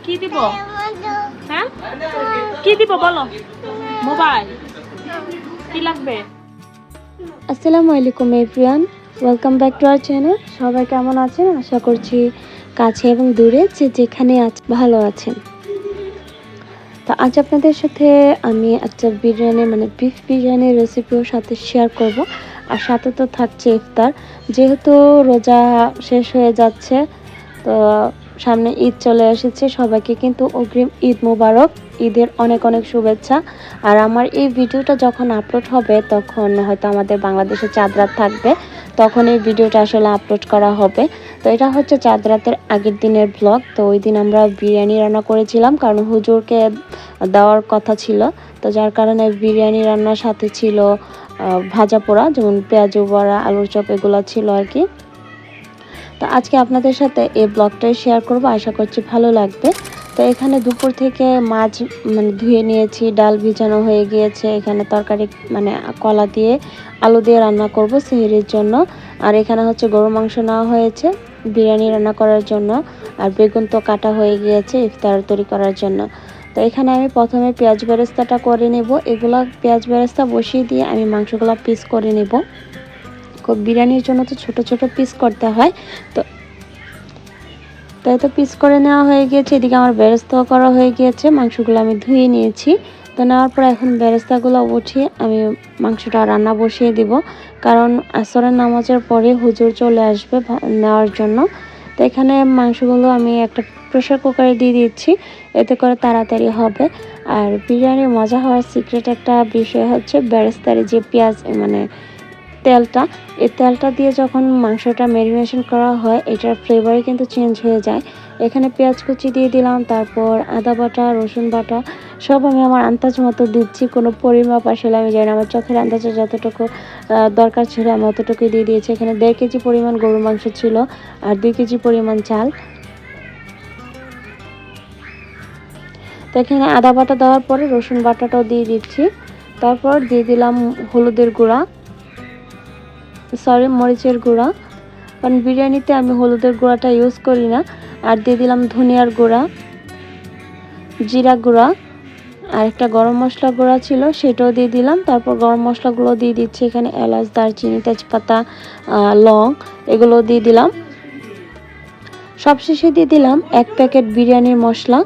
কি দিব? হ্যাঁ কি দিব বলো? মোবাইল কি লাগবে? আসসালামু আলাইকুম everyone, welcome back to our channel. সবাই কেমন আছেন? আশা করছি কাছে এবং দূরে যে যেখানে ভালো আছেন। তো আজ আপনাদের সাথে আমি একটা বিরিয়ানি বিফ বিরিয়ানির রেসিপিও সাথে শেয়ার করব। আর সাথে তো থাকছে ইফতার, যেহেতু রোজা শেষ হয়ে যাচ্ছে, তো সামনে ঈদ চলে এসেছে। সবাইকে কিন্তু অগ্রিম ঈদ মোবারক, ঈদের অনেক অনেক শুভেচ্ছা। আর আমার এই ভিডিওটা যখন আপলোড হবে তখন হয়তো আমাদের বাংলাদেশে চাঁদ রাত থাকবে, তখন এই ভিডিওটা আসলে আপলোড করা হবে। তো এটা হচ্ছে চাঁদ রাতের আগের দিনের ব্লগ। তো ওই দিন আমরা বিরিয়ানি রান্না করেছিলাম, কারণ হুজুরকে দেওয়ার কথা ছিল। তো যার কারণে বিরিয়ানি রান্নার সাথে ছিল ভাজা পোড়া, যেমন পেঁয়াজু বড়া, আলুর চপ, এগুলো ছিল আর কি। তো আজকে আপনাদের সাথে এই ব্লগটাই শেয়ার করব, আশা করছি ভালো লাগবে। তো এখানে দুপুর থেকে মাছ ধুয়ে নিয়েছি, ডাল ভিজানো হয়ে গিয়েছে। এখানে তরকারি কলা দিয়ে আলু দিয়ে রান্না করব সেহরির জন্য। আর এখানে হচ্ছে গরু মাংস নেওয়া হয়েছে বিরিয়ানি রান্না করার জন্য। আর বেগুন তো কাটা হয়ে গিয়েছে ইফতার তৈরি করার জন্য। তো এখানে আমি প্রথমে পেঁয়াজ বেরেস্তাটা করে নেব। এগুলা পেঁয়াজ বেরেস্তা বসিয়ে দিয়ে আমি মাংসগুলো পিস করে নেব। বিরিয়ানির জন্য তো ছোট ছোট পিস করতে হয়। তো তাই তো পিস করে নেওয়া হয়ে গিয়েছে। এদিকে আমার বেরেস্তাও করা হয়ে গিয়েছে, মাংসগুলো আমি ধুয়ে নিয়েছি। তো নেওয়ার পর এখন বেরেস্তাগুলো উঠিয়ে আমি মাংসটা রান্না বসিয়ে দিব, কারণ আসরের নামাজের পরে হুজুর চলে আসবে নেওয়ার জন্য। তো এখানে মাংসগুলো আমি একটা প্রেশার কুকারে দিয়ে দিচ্ছি, এতে করে তাড়াতাড়ি হবে। আর বিরিয়ানির মজা হওয়ার সিক্রেট একটা বিষয় হচ্ছে বেরেস্তার যে পেঁয়াজ তেলটা, এই তেলটা দিয়ে যখন মাংসটা ম্যারিনেশন করা হয়, এটার ফ্লেভারই কিন্তু চেঞ্জ হয়ে যায়। এখানে পেঁয়াজ কুচি দিয়ে দিলাম, তারপর আদা বাটা, রসুন বাটা, সব আমি আমার আন্দাজ মতো দিচ্ছি। কোনো পরিমাপ আসলে আমি জানি না, আমার চোখের আন্দাজে যতটুকু দরকার ছিল আমি অতটুকুই দিয়ে দিয়েছি। এখানে 1.5 কেজি পরিমাণ গরুর মাংস ছিল আর 2 কেজি পরিমাণ চাল। তো এখানে আদা বাটা দেওয়ার পরে রসুন বাটাটাও দিয়ে দিচ্ছি। তারপর দিয়ে দিলাম হলুদের গুঁড়া, মরিচের গুঁড়া, কারণ বিরিয়ানিতে আমি হলুদের গুঁড়াটা ইউজ করি না। আর দিয়ে দিলাম ধনিয়ার গুঁড়া, জিরা গুঁড়া, আর একটা গরম মশলা গুঁড়া ছিল সেটাও দিয়ে দিলাম। তারপর গরম মশলাগুলো দিয়ে দিচ্ছি, এখানে এলাচ, দারচিনি, তেজপাতা, লং, এগুলো দিয়ে দিলাম। সবশেষে দিয়ে দিলাম 1 প্যাকেট বিরিয়ানির মশলা।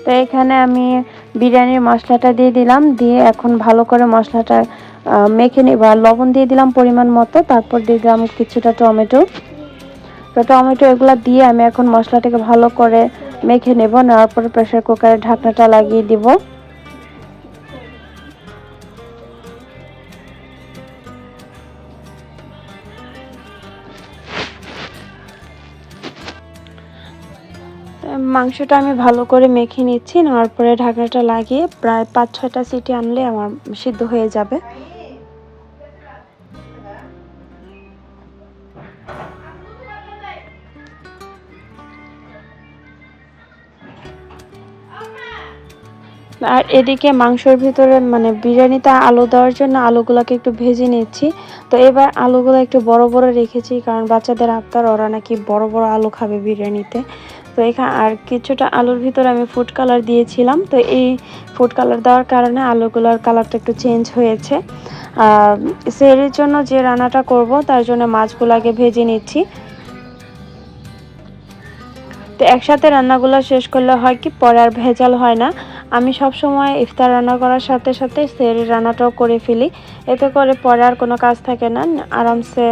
তো এখানে আমি বিরিয়ানির মশলাটা দিয়ে দিলাম, দিয়ে এখন ভালো করে মশলাটা মেখে নেব। আর লবণ দিয়ে দিলাম পরিমাণ মতো। তারপর দিয়ে দিলাম কিছুটা টমেটো। তো টমেটো এগুলো দিয়ে আমি এখন মশলাটাকে ভালো করে মেখে নেব। নেওয়ার পরে প্রেসার কুকারে ঢাকনাটা লাগিয়ে দিব। মাংসটা আমি ভালো করে মেখে নিচ্ছি, নেওয়ার পরে ঢাকনাটা লাগিয়ে প্রায় 5-6টা সিটি আনলে আমার সিদ্ধ হয়ে যাবে। আর এদিকে মাংসের ভিতরে বিরিয়ানিতে আলু দেওয়ার জন্য আলুগুলোকে একটু ভেজে নিচ্ছি। তো এবার আলুগুলো একটু বড় বড় রেখেছি, কারণ বাচ্চাদের আবদার, ওরা নাকি বড় বড় আলু খাবে বিরিয়ানিতে। তো এখানে আর কিছুটা আলুর ভিতরে আমি ফুড কালার দিয়েছিলাম। তো এই ফুড কালার দেওয়ার কারণে আলুগুলোর কালারটা একটু চেঞ্জ হয়েছে। সেহরির জন্য যে রান্নাটা করব তার জন্য মাছগুলো আগে ভেজে নিচ্ছি। তো একসাথে রান্নাগুলো শেষ করলে হয় কি, পরে আর ভেজাল হয় না। আমি সব সময় ইফতার রান্না করার সাথে সাথে সেহরির রান্নাটাও করে ফেলি, এতে করে পরে আর কোনো কাজ থাকে না, আরামসে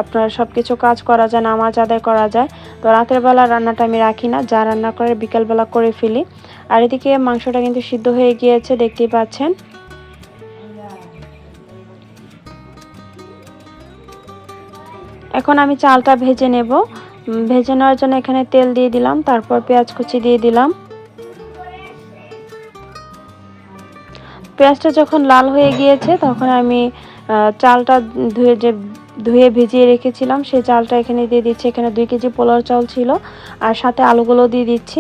আপনার সব কিছু কাজ করা যায়, নামাজ আদায় করা যায়। তো রাতের বেলা রান্নাটা আমি রাখি না, যা রান্না করে বিকালবেলা করে ফেলি। আর এদিকে মাংসটা কিন্তু সিদ্ধ হয়ে গিয়েছে, দেখতেই পাচ্ছেন। এখন আমি চালটা ভেজে নেব। ভেজে নেওয়ার জন্য এখানে তেল দিয়ে দিলাম, তারপর পেঁয়াজ কুচি দিয়ে দিলাম। পেঁয়াজটা যখন লাল হয়ে গিয়েছে তখন আমি চালটা ধুয়ে ভিজিয়ে রেখেছিলাম সেই চালটা এখানে দিয়ে দিচ্ছি। এখানে 2 কেজি পোলাও চাল ছিল, আর সাথে আলুগুলো দিয়ে দিচ্ছি।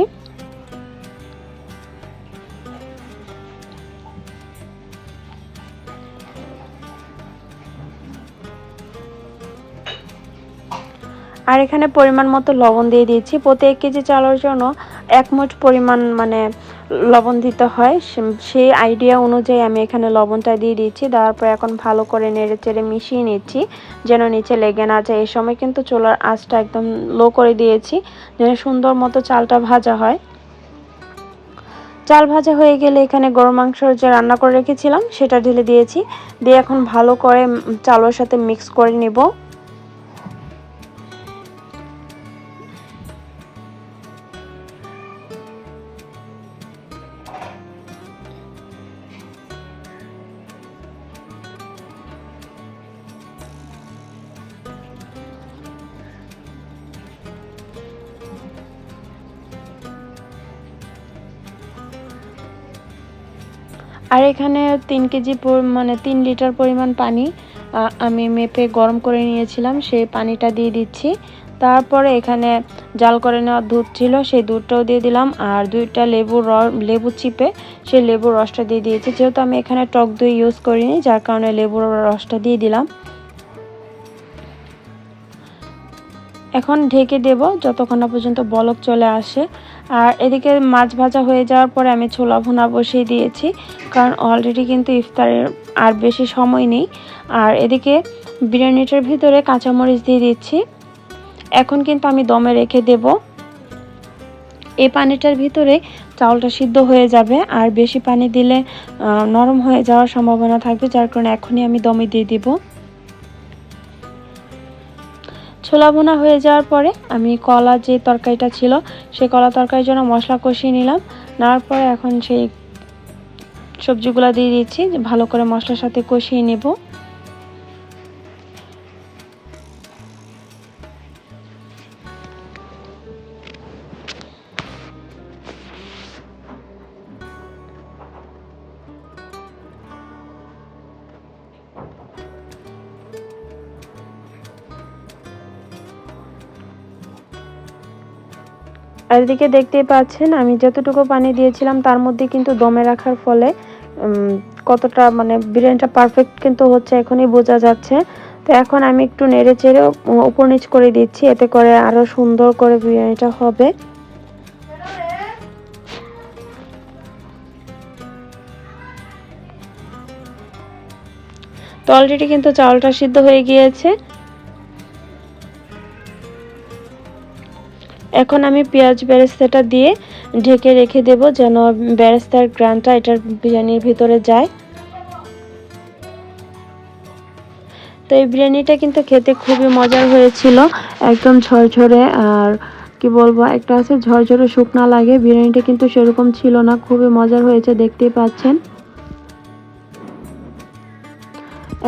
আর এখানে পরিমাণ মতো লবণ দিয়ে দিয়েছি। প্রতি 1 কেজি চালের জন্য 1 মুঠ পরিমাণ মানে লবণ দিতে হয়, সেই আইডিয়া অনুযায়ী আমি এখানে লবণটা দিয়ে দিচ্ছি। দেওয়ার পর এখন ভালো করে নেড়েচেড়ে মিশিয়ে নিচ্ছি যেন নিচে লেগে না যায়। এই সময় কিন্তু চুলার আঁচটা একদম লো করে দিয়েছি যেন সুন্দর মতো চালটা ভাজা হয়। চাল ভাজা হয়ে গেলে এখানে গরুর মাংস যে রান্না করে রেখেছিলাম সেটা ঢেলে দিয়েছি। দিয়ে এখন ভালো করে চালের সাথে মিক্স করে নেব। আর এখানে 3 কেজি মানে 3 লিটার পরিমাণ পানি আমি মেপে গরম করে নিয়েছিলাম, সেই পানিটা দিয়ে দিচ্ছি। তারপরে এখানে জাল করে নেওয়া দুধ ছিল, সেই দুধটাও দিয়ে দিলাম। আর 2টা লেবু চিপে সেই লেবুর রসটা দিয়ে দিয়েছি। যেহেতু আমি এখানে টক দই ইউজ করিনি, যার কারণে লেবুর রসটা দিয়ে দিলাম। এখন ঢেকে দেব যতক্ষণ না পর্যন্ত বলক চলে আসে। আর এদিকে মাছ ভাজা হয়ে যাওয়ার পরে আমি ছোলা ভুনা বসিয়ে দিয়েছি, কারণ অলরেডি কিন্তু ইফতারের আর বেশি সময় নেই। আর এদিকে বিরিয়ানিটার ভিতরে কাঁচামরিচ দিয়ে দিচ্ছি। এখন কিন্তু আমি দমে রেখে দেব। এই পানিটার ভিতরে চাউলটা সিদ্ধ হয়ে যাবে, আর বেশি পানি দিলে নরম হয়ে যাওয়ার সম্ভাবনা থাকবে, যার কারণে এখনই আমি দমে দিয়ে দিব। ছোলা ভুনা হয়ে যাওয়ার পরে আমি কলা যে তরকারিটা ছিল সেই কলা তরকারির জন্য মশলা কষিয়ে নিলাম। নেওয়ার পরে এখন সেই সবজিগুলো দিয়ে দিচ্ছি, ভালো করে মশলার সাথে কষিয়ে নেব। আর এদিকে দেখতেই পাচ্ছেন আমি যতটুকু পানি দিয়েছিলাম তার মধ্যে কিন্তু দমে রাখার ফলে কতটা মানে বিরিয়ানিটা পারফেক্ট কিন্তু হচ্ছে এখনই বোঝা যাচ্ছে। তো এখন আমি একটু নেড়ে চেড়ে উপর নিচ করে দিচ্ছি, এতে করে আরো সুন্দর করে বিরিয়ানিটা হবে। তো অলরেডি কিন্তু চাউলটা সিদ্ধ হয়ে গিয়েছে। এখন আমি পেঁয়াজ বেরেস্তাটা দিয়ে ঢেকে রেখে দেব যেন বেরেস্তার গ্রানটা এটার বিরিয়ানির ভিতরে যায়। তো এই বিরিয়ানিটা কিন্তু খেতে খুবই মজার হয়েছিল, একদম ঝরঝরে। আর কি বলবো, একটা আছে ঝরঝরে শুকনা লাগে, বিরিয়ানিটা কিন্তু সেরকম ছিল না, খুবই মজার হয়েছে, দেখতেই পাচ্ছেন।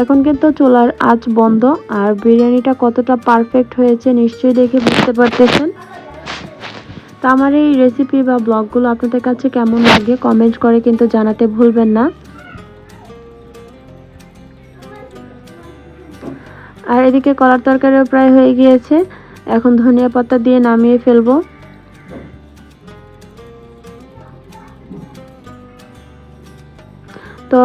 এখন কিন্তু চুলার আঁচ বন্ধ। আর বিরিয়ানিটা কতটা পারফেক্ট হয়েছে নিশ্চয়ই দেখে বুঝতে পারতেছেন। তো আমার এই রেসিপি বা ব্লগগুলো আপনাদের কাছে কেমন লাগে কমেন্ট করে কিন্তু জানাতে ভুলবেন না। আর এদিকে কলার তরকারিও প্রায় হয়ে গিয়েছে, এখন ধনিয়া পাতা দিয়ে নামিয়ে ফেলবো। তো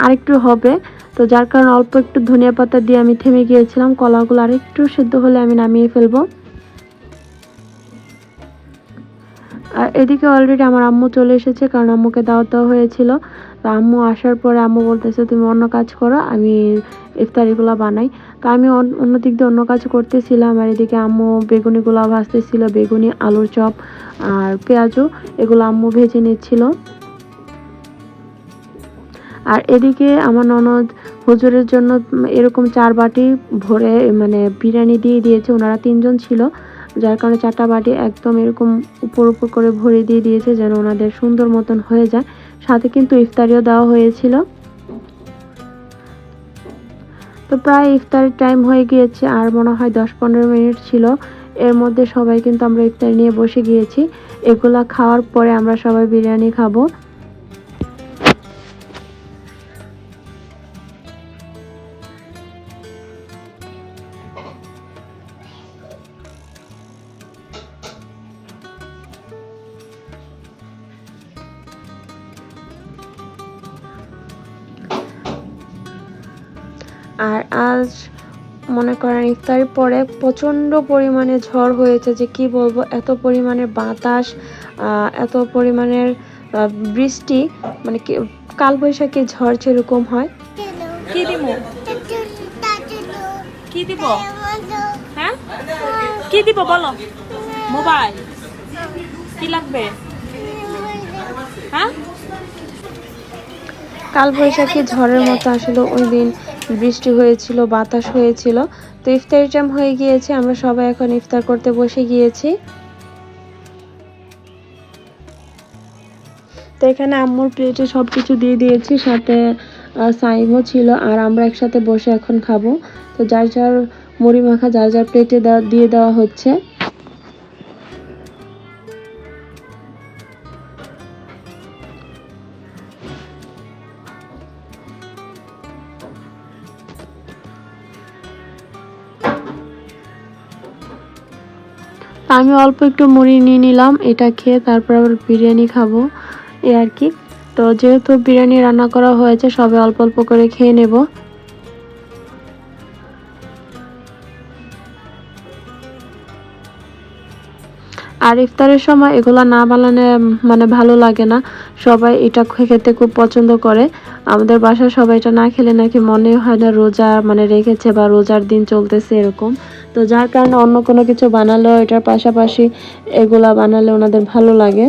আরেকটু হবে, তো যার কারণে অল্প একটু ধনিয়া পাতা দিয়ে আমি থেমে গিয়েছিলাম। কলাগুলো আরেকটু সেদ্ধ হলে আমি নামিয়ে ফেলবো। আর এদিকে অলরেডি আমার আম্মু চলে এসেছে, কারণ আম্মুকে দাওয়াত দেওয়া হয়েছিল। তো আম্মু আসার পরে আম্মু বলতেছে তুমি অন্য কাজ করো, আমি ইফতারিগুলো বানাই। তো আমি অন্য দিক দিয়ে অন্য কাজ করতেছিলাম। আর এদিকে আম্মু বেগুনিগুলো ভাজতেছিল, বেগুনি, আলুর চপ আর পেঁয়াজও, এগুলো আম্মু ভেজে নিচ্ছিল। আর এদিকে আমার ননদ হুজুরের জন্য এরকম 4 বাটি ভরে মানে বিরিয়ানি দিয়ে দিয়েছে। ওনারা 3 জন ছিল, যার কারণে 4টা বাটি একদম এরকম উপর উপর করে ভরে দিয়ে দিয়েছে যেন ওনাদের সুন্দর মতন হয়ে যায়। সাথে কিন্তু ইফতারিও দেওয়া হয়েছিল। তো প্রায় ইফতারের টাইম হয়ে গিয়েছে, আর মনে হয় 10-15 মিনিট ছিল। এর মধ্যে সবাই কিন্তু আমরা ইফতার নিয়ে বসে গিয়েছি। এগুলা খাওয়ার পরে আমরা সবাই বিরিয়ানি খাবো। আর আজ মনে করেন ইফতারের পরে প্রচণ্ড পরিমাণে ঝড় হয়েছে, যে কি বলবো, এত পরিমাণের বাতাস, এত পরিমাণের বৃষ্টি, মানে কালবৈশাখী ঝড় যেরকম হয়। কি দিব কি দিব হ্যাঁ কি দিব বলো? মোবাইল। কি লাগবে? হ্যাঁ কালবৈশাখী ঝড়ের মতো আসলে ওই দিন বৃষ্টি হয়েছিল, বাতাস হয়েছিল। তো ইফতারি টাইম হয়ে গিয়েছে, আমরা সবাই এখন ইফতার করতে বসে গিয়েছি। তো এখানে আম্মুর প্লেটে সব কিছু দিয়ে দিয়েছি, সাথে সাইমও ছিল, আর আমরা একসাথে বসে এখন খাবো। তো যার যার মুড়ি মাখা যার যার প্লেটে দিয়ে দেওয়া হচ্ছে। আমি অল্প একটু মুড়ি নিয়ে নিলাম, এটা খেয়ে তারপর আবার বিরিয়ানি খাবো, এই আর কি। তো যেহেতু বিরিয়ানি রান্না করা হয়েছে, সবাই অল্প অল্প করে খেয়ে নেব। আর ইফতারের সময় এগুলা না বানালে মানে ভালো লাগে না, সবাই এটা খেতে খুব পছন্দ করে। আমাদের বাসায় সবাই এটা না খেলে নাকি মনে হয় না রোজা মানে রেখেছে বা রোজার দিন চলতেছে এরকম। তো যার কারণে অন্য কোনো কিছু বানালেও এটার পাশাপাশি এগুলা বানালে ওনাদের ভালো লাগে।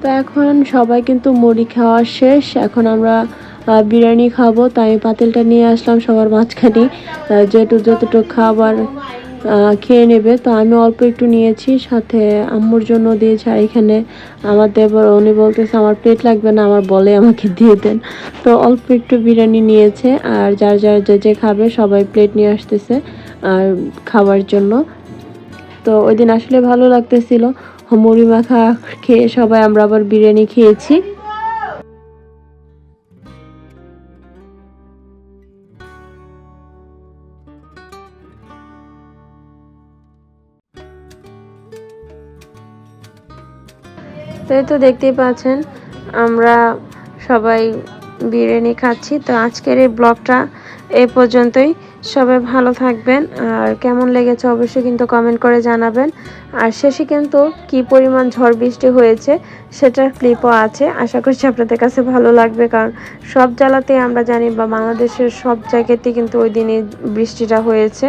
তো এখন সবাই কিন্তু মুড়ি খাওয়া শেষ, এখন আমরা বিরিয়ানি খাবো। তাই আমি পাতিলটা নিয়ে আসলাম সবার মাঝখানে, যতটুকু খাবার খেয়ে নেবে। তো আমি অল্প একটু নিয়েছি, সাথে আম্মুর জন্য দিয়েছি। আর এখানে আমার দেবর, উনি বলতেছে আমার প্লেট লাগবে না, আমার বলে আমাকে দিয়ে দেন। তো অল্প একটু বিরিয়ানি নিয়েছে, আর যার যার যে খাবে সবাই প্লেট নিয়ে আসতেছে আর খাওয়ার জন্য। তো ওই দিন আসলে ভালো লাগতেছিল, মুড়ি মাখা খেয়ে সবাই আমরা আবার বিরিয়ানি খেয়েছি। তো এই তো দেখতেই পাচ্ছেন আমরা সবাই বিরিয়ানি খাচ্ছি। তো আজকের এই ব্লগটা এই পর্যন্তই। সবাই ভালো থাকবেন, আর কেমন লেগেছে অবশ্যই কিন্তু কমেন্ট করে জানাবেন। আর শেষে কিন্তু কি পরিমাণ ঝড় বৃষ্টি হয়েছে সেটার ক্লিপও আছে, আশা করছি আপনাদের কাছে ভালো লাগবে। কারণ সব জেলাতেই আমরা জানি বা বাংলাদেশের সব জায়গাতেই কিন্তু ওই দিনই বৃষ্টিটা হয়েছে।